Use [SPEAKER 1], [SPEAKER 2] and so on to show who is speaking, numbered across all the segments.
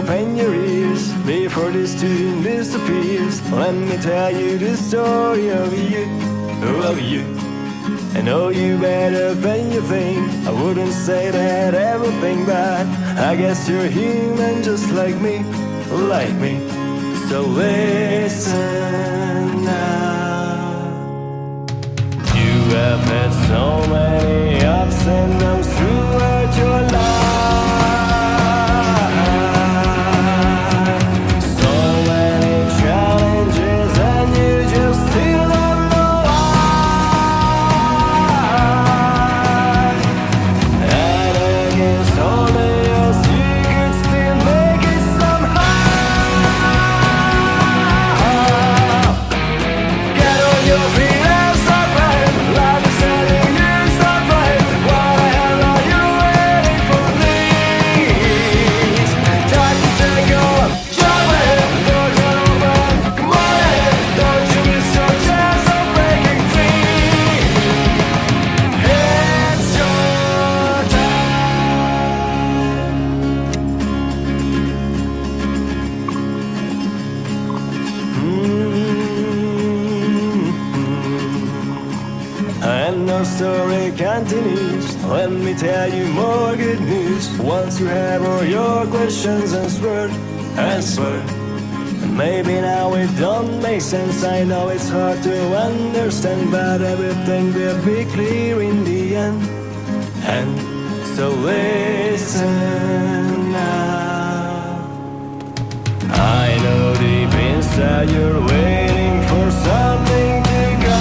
[SPEAKER 1] open your ears before this tune disappears. Let me tell you the story of you, of you. I know you better than you think. I wouldn't say that everything bad. I guess you're human just like me, like me. So listen now. You have had so many ups and downs throughout your life. So many challenges and you just still don't know why. And against all the odds you could still make it somehow. Get on your feet and start right. Life is telling you start right. What the hell are you waiting for, please? Time to take on, jump ahead, doors are open. Come on ahead, don't you miss your chance of breaking free. It's your And the story continues. Let me tell you more good news. Once you have all your questions answered, and maybe now it don't make sense. I know it's hard to understand, but everything will be clear in the end. And so listen now. I know deep inside you're waiting for something to go.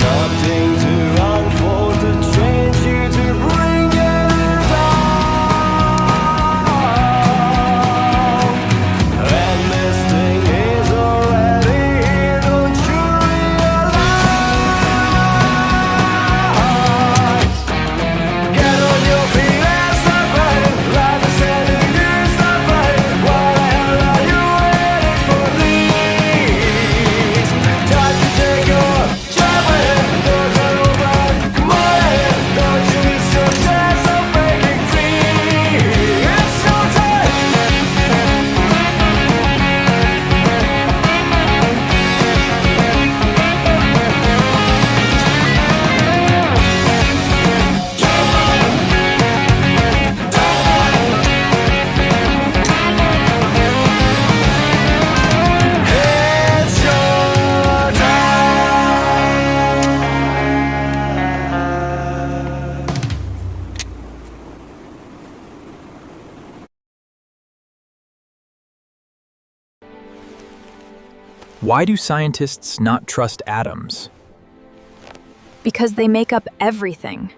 [SPEAKER 1] Something to unfold, to change you, to bring you down. And this thing is already here, don't you realize? Get on your feet and start fighting. Life is telling you start fighting. What the hell are you waiting for, please? Time to take on, jump ahead, doors are open. Come on ahead, don't you miss your chance of breaking free. It's your time. It's your time.
[SPEAKER 2] Why do scientists not trust atoms?
[SPEAKER 3] Because they make up everything.